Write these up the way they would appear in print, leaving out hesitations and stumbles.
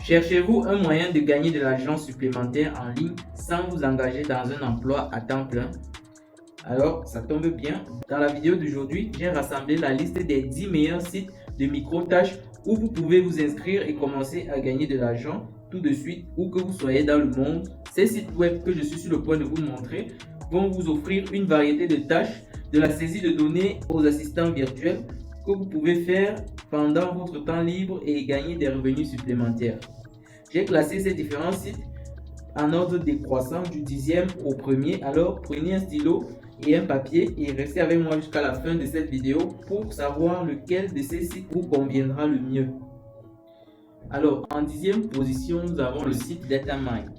Cherchez-vous un moyen de gagner de l'argent supplémentaire en ligne sans vous engager dans un emploi à temps plein? Alors, ça tombe bien. Dans la vidéo d'aujourd'hui, j'ai rassemblé la liste des 10 meilleurs sites de micro-tâches où vous pouvez vous inscrire et commencer à gagner de l'argent tout de suite, où que vous soyez dans le monde. Ces sites web que je suis sur le point de vous montrer vont vous offrir une variété de tâches, de la saisie de données aux assistants virtuels que vous pouvez faire pendant votre temps libre et gagner des revenus supplémentaires. J'ai classé ces différents sites en ordre décroissant du 10e au 1er. Alors prenez un stylo et un papier et restez avec moi jusqu'à la fin de cette vidéo pour savoir lequel de ces sites vous conviendra le mieux. Alors en 10e position, nous avons le site DataMine.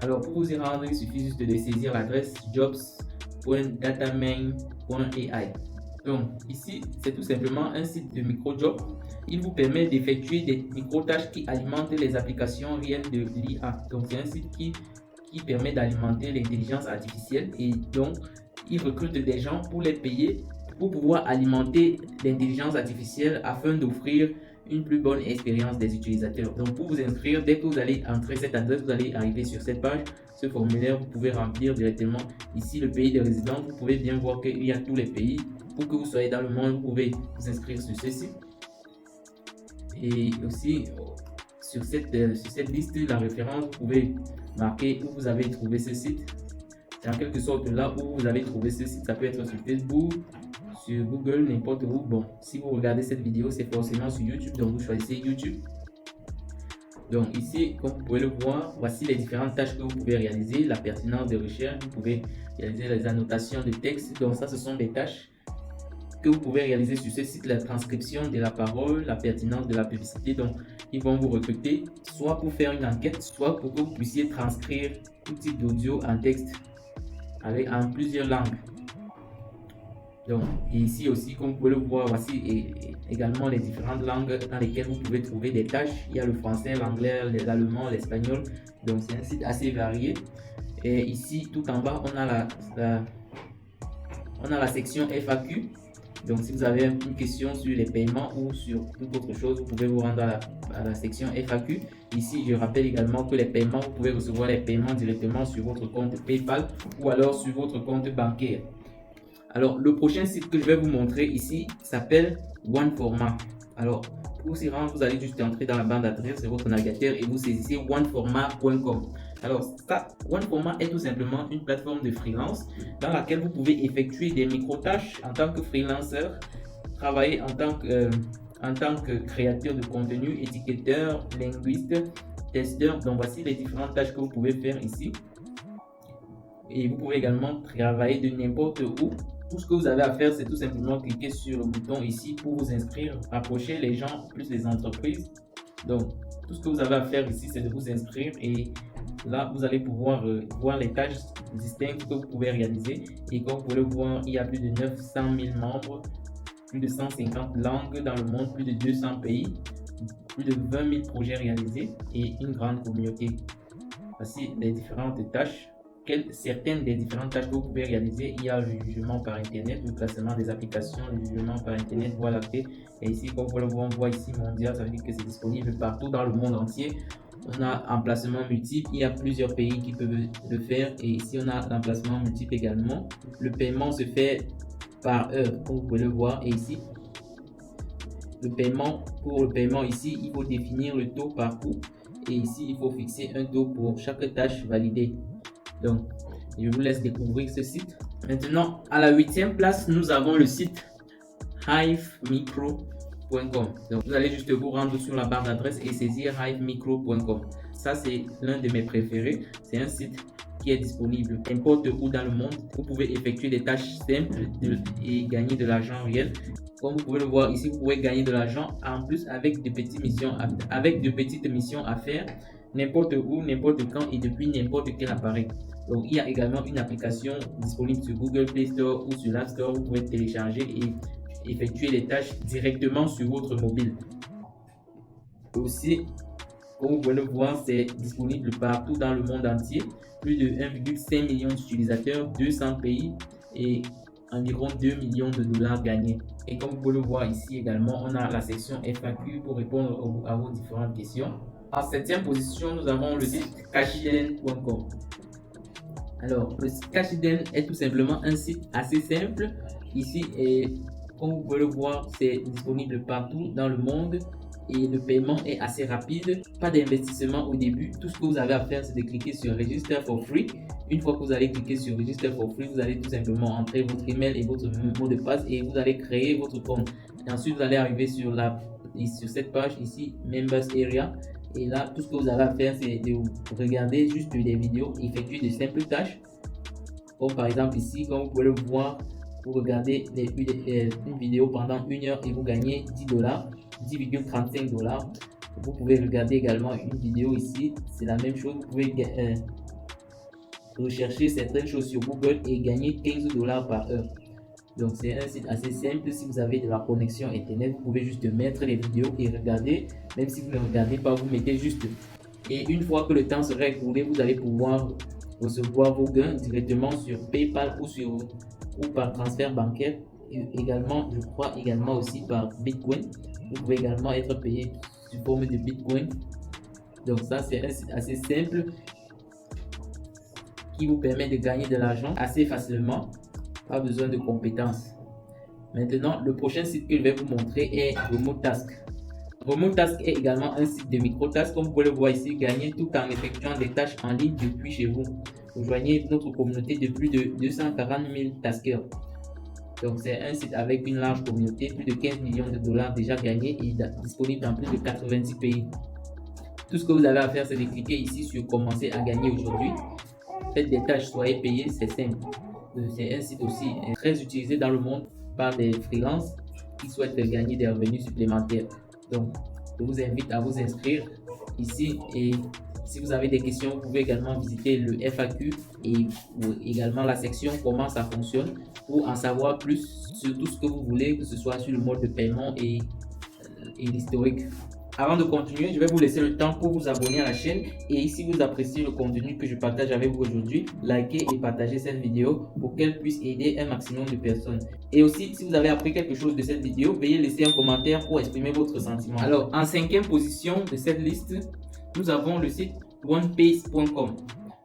Alors pour vous y rendre, il suffit juste de saisir l'adresse jobs.datamine.ai. Donc ici, c'est tout simplement un site de micro-job. Il vous permet d'effectuer des micro-tâches qui alimentent les applications réelles de l'IA. Donc c'est un site qui permet d'alimenter l'intelligence artificielle et donc il recrute des gens pour les payer pour pouvoir alimenter l'intelligence artificielle afin d'offrir une plus bonne expérience des utilisateurs. Donc pour vous inscrire, dès que vous allez entrer cette adresse, vous allez arriver sur cette page. Ce formulaire, vous pouvez remplir directement ici le pays de résidence. Vous pouvez bien voir qu'il y a tous les pays. Pour que vous soyez dans le monde, vous pouvez vous inscrire sur ce site. Et aussi sur cette liste, la référence, vous pouvez marquer où vous avez trouvé ce site. C'est en quelque sorte là où vous avez trouvé ce site. Ça peut être sur Facebook, sur Google, n'importe où. Bon, si vous regardez cette vidéo, c'est forcément sur YouTube, donc vous choisissez YouTube. Donc ici, comme vous pouvez le voir, voici les différentes tâches que vous pouvez réaliser, la pertinence de recherche, vous pouvez réaliser les annotations de texte. Donc ça, ce sont des tâches que vous pouvez réaliser sur ce site, la transcription de la parole, la pertinence de la publicité. Donc ils vont vous recruter soit pour faire une enquête, soit pour que vous puissiez transcrire tout type d'audio en texte en plusieurs langues. Donc ici aussi, comme vous pouvez le voir, voici également les différentes langues dans lesquelles vous pouvez trouver des tâches. Il y a le français, l'anglais, l'allemand, l'espagnol. Donc c'est un site assez varié. Et ici, tout en bas, on a la section FAQ. Donc si vous avez une question sur les paiements ou sur toute autre chose, vous pouvez vous rendre à la section FAQ. Ici, je rappelle également que les paiements, vous pouvez recevoir les paiements directement sur votre compte PayPal ou alors sur votre compte bancaire. Alors, le prochain site que je vais vous montrer ici s'appelle OneFormat. Alors, pour s'y rendre, vous allez juste entrer dans la barre d'adresse de votre navigateur et vous saisissez oneformat.com. Alors, OneFormat est tout simplement une plateforme de freelance dans laquelle vous pouvez effectuer des micro-tâches en tant que freelanceur, travailler en tant que créateur de contenu, étiqueteur, linguiste, testeur. Donc, voici les différentes tâches que vous pouvez faire ici. Et vous pouvez également travailler de n'importe où. Tout ce que vous avez à faire, c'est tout simplement cliquer sur le bouton ici pour vous inscrire, approcher les gens, plus les entreprises. Donc, tout ce que vous avez à faire ici, c'est de vous inscrire et là, vous allez pouvoir voir les tâches distinctes que vous pouvez réaliser. Et comme vous pouvez le voir, il y a plus de 900 000 membres, plus de 150 langues dans le monde, plus de 200 pays, plus de 20 000 projets réalisés et une grande communauté. Voici les différentes tâches. Certaines des différentes tâches que vous pouvez réaliser, il y a le jugement par internet, le classement des applications, le jugement par internet, voilà. Et ici, comme vous le voyez, on voit ici mondial, ça veut dire que c'est disponible partout dans le monde entier. On a emplacement multiple, il y a plusieurs pays qui peuvent le faire et ici on a l'emplacement multiple également. Le paiement se fait par heure, comme vous pouvez le voir, et ici pour le paiement ici, il faut définir le taux par coup et ici il faut fixer un taux pour chaque tâche validée. Donc, je vous laisse découvrir ce site. Maintenant, à la 8e place, nous avons le site hivemicro.com. Donc, vous allez juste vous rendre sur la barre d'adresse et saisir hivemicro.com. Ça, c'est l'un de mes préférés. C'est un site qui est disponible n'importe où dans le monde. Vous pouvez effectuer des tâches simples et gagner de l'argent réel. Comme vous pouvez le voir ici, vous pouvez gagner de l'argent en plus avec de petites missions à faire n'importe où, n'importe quand et depuis n'importe quel appareil. Donc il y a également une application disponible sur Google Play Store ou sur l'App Store. Vous pouvez télécharger et effectuer les tâches directement sur votre mobile. Aussi, comme vous pouvez le voir, c'est disponible partout dans le monde entier. Plus de 1,5 million d'utilisateurs, 200 pays et environ 2 millions de dollars gagnés. Et comme vous pouvez le voir ici également, on a la section FAQ pour répondre à vos différentes questions. En 7e position, nous avons le site Cashiden.com. Alors, le site Cashiden est tout simplement un site assez simple. Ici, comme vous pouvez le voir, c'est disponible partout dans le monde et le paiement est assez rapide. Pas d'investissement au début. Tout ce que vous avez à faire, c'est de cliquer sur Register for Free. Une fois que vous allez cliquer sur Register for Free, vous allez tout simplement entrer votre email et votre mot de passe et vous allez créer votre compte. Et ensuite, vous allez arriver sur cette page ici, Members Area. Et là, tout ce que vous avez à faire, c'est de regarder juste des vidéos, effectuer de simples tâches. Comme par exemple ici, comme vous pouvez le voir, vous regardez une vidéo pendant 1 heure et vous gagnez $10, 10,35 $. Vous pouvez regarder également une vidéo ici, c'est la même chose. Vous pouvez rechercher certaines choses sur Google et gagner $15 par heure. Donc c'est un site assez simple. Si vous avez de la connexion internet, vous pouvez juste mettre les vidéos et regarder. Même si vous ne regardez pas, vous mettez juste. Et une fois que le temps sera écoulé, vous allez pouvoir recevoir vos gains directement sur PayPal ou par transfert bancaire. Et également, je crois également aussi par Bitcoin. Vous pouvez également être payé sous forme de Bitcoin. Donc ça, c'est un site assez simple qui vous permet de gagner de l'argent assez facilement. Pas besoin de compétences. Maintenant, le prochain site que je vais vous montrer est Remotask. Remotask est également un site de micro-tasks. Comme vous pouvez le voir ici, gagner tout en effectuant des tâches en ligne depuis chez vous. Rejoignez notre communauté de plus de 240 000 taskers. Donc c'est un site avec une large communauté, plus de 15 millions de dollars déjà gagnés et disponible dans plus de 90 pays. Tout ce que vous avez à faire, c'est de cliquer ici sur commencer à gagner aujourd'hui. Faites des tâches, soyez payés, c'est simple. C'est un site aussi très utilisé dans le monde par des freelances qui souhaitent gagner des revenus supplémentaires. Donc, je vous invite à vous inscrire ici et si vous avez des questions, vous pouvez également visiter le FAQ et également la section comment ça fonctionne pour en savoir plus sur tout ce que vous voulez, que ce soit sur le mode de paiement et l'historique. Avant de continuer, je vais vous laisser le temps pour vous abonner à la chaîne et si vous appréciez le contenu que je partage avec vous aujourd'hui, likez et partagez cette vidéo pour qu'elle puisse aider un maximum de personnes. Et aussi, si vous avez appris quelque chose de cette vidéo, veuillez laisser un commentaire pour exprimer votre sentiment. Alors, en 5e position de cette liste, nous avons le site onespace.com.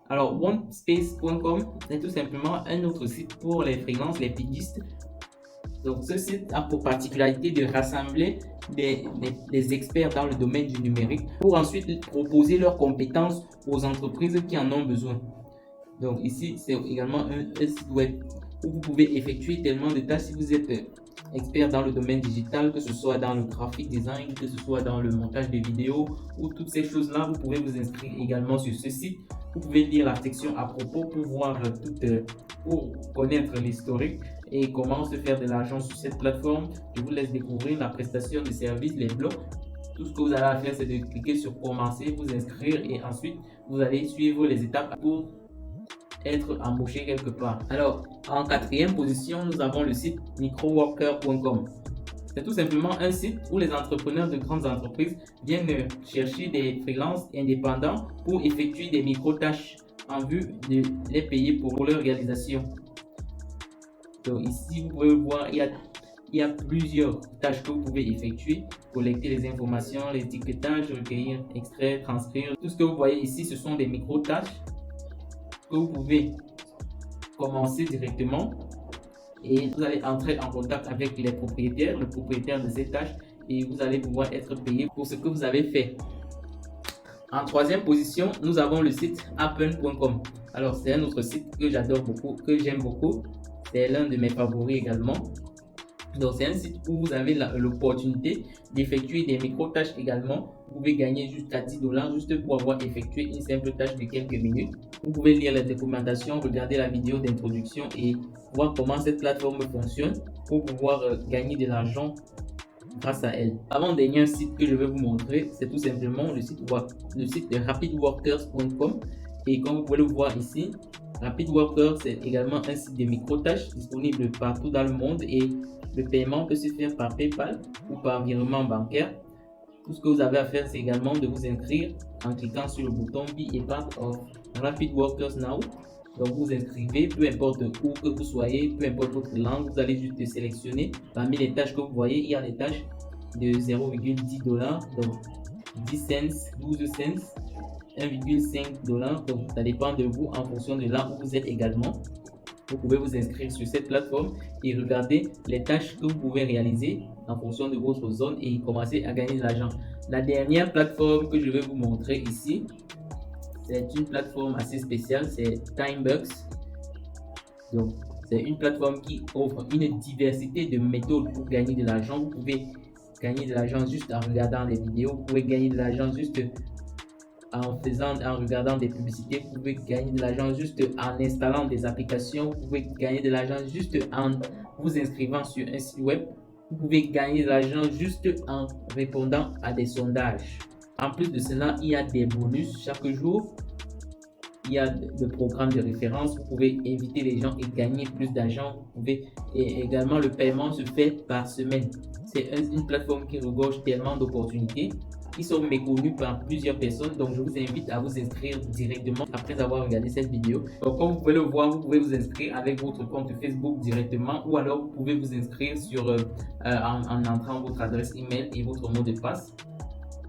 Alors, onespace.com, c'est tout simplement un autre site pour les freelances, les pigistes. Donc, ce site a pour particularité de rassembler des experts dans le domaine du numérique pour ensuite proposer leurs compétences aux entreprises qui en ont besoin. Donc, ici, c'est également un site web où vous pouvez effectuer tellement de tâches si vous êtes expert dans le domaine digital, que ce soit dans le graphic design, que ce soit dans le montage de vidéos ou toutes ces choses-là. Vous pouvez vous inscrire également sur ce site. Vous pouvez lire la section à propos pour voir pour connaître l'historique et comment se faire de l'argent sur cette plateforme. Je vous laisse découvrir la prestation de services, les blogs. Tout ce que vous avez à faire, c'est de cliquer sur commencer, vous inscrire et ensuite vous allez suivre les étapes pour être embauché quelque part. Alors, en 4e position, nous avons le site microworker.com. C'est tout simplement un site où les entrepreneurs de grandes entreprises viennent chercher des freelances indépendants pour effectuer des micro-tâches en vue de les payer pour leur réalisation. Donc ici, vous pouvez voir, il y a plusieurs tâches que vous pouvez effectuer. Collecter les informations, l'étiquetage, recueillir, extraire, transcrire. Tout ce que vous voyez ici, ce sont des micro-tâches que vous pouvez commencer directement. Et vous allez entrer en contact avec le propriétaire de ces tâches et vous allez pouvoir être payé pour ce que vous avez fait. En 3e position, nous avons le site appen.com. Alors, c'est un autre site que j'adore beaucoup, que j'aime beaucoup. C'est l'un de mes favoris également. Donc, c'est un site où vous avez l'opportunité d'effectuer des micro-tâches également. Vous pouvez gagner jusqu'à $10 juste pour avoir effectué une simple tâche de quelques minutes. Vous pouvez lire la documentation, regarder la vidéo d'introduction et voir comment cette plateforme fonctionne pour pouvoir gagner de l'argent grâce à elle. Avant-dernier site que je vais vous montrer, c'est tout simplement le site de rapidworkers.com. Et comme vous pouvez le voir ici, RapidWorkers, c'est également un site de micro-tâches disponible partout dans le monde et le paiement peut se faire par PayPal ou par virement bancaire. Tout ce que vous avez à faire, c'est également de vous inscrire en cliquant sur le bouton Be a part of RapidWorkers Now. Donc vous inscrivez, peu importe où que vous soyez, peu importe votre langue, vous allez juste sélectionner. Parmi les tâches que vous voyez, il y a des tâches de $0,10. Donc 10 cents, 12 cents, 1,5 $. Donc ça dépend de vous en fonction de là où vous êtes également. Vous pouvez vous inscrire sur cette plateforme et regarder les tâches que vous pouvez réaliser en fonction de votre zone et commencer à gagner de l'argent. La dernière plateforme que je vais vous montrer ici, c'est une plateforme assez spéciale, c'est Timebucks. Donc, c'est une plateforme qui offre une diversité de méthodes pour gagner de l'argent. Vous pouvez gagner de l'argent juste en regardant des vidéos, vous pouvez gagner de l'argent juste en regardant des publicités, vous pouvez gagner de l'argent juste en installant des applications, vous pouvez gagner de l'argent juste en vous inscrivant sur un site web, vous pouvez gagner de l'argent juste en répondant à des sondages. En plus de cela, il y a des bonus chaque jour. Il y a le programme de référence, vous pouvez inviter les gens et gagner plus d'argent. Et également le paiement se fait par semaine. C'est une plateforme qui regorge tellement d'opportunités qui sont méconnues par plusieurs personnes. Donc je vous invite à vous inscrire directement après avoir regardé cette vidéo. Donc comme vous pouvez le voir, vous pouvez vous inscrire avec votre compte Facebook directement, ou alors vous pouvez vous inscrire en entrant votre adresse email et votre mot de passe.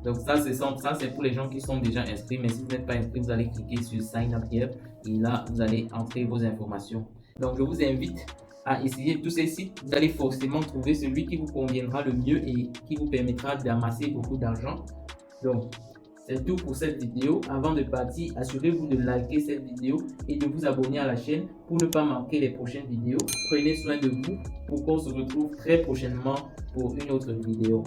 Donc ça c'est pour les gens qui sont déjà inscrits, mais si vous n'êtes pas inscrit, vous allez cliquer sur Sign Up Here et là vous allez entrer vos informations. Donc je vous invite à essayer tous ces sites. Vous allez forcément trouver celui qui vous conviendra le mieux et qui vous permettra d'amasser beaucoup d'argent. Donc c'est tout pour cette vidéo. Avant de partir, assurez-vous de liker cette vidéo et de vous abonner à la chaîne pour ne pas manquer les prochaines vidéos. Prenez soin de vous pour qu'on se retrouve très prochainement pour une autre vidéo.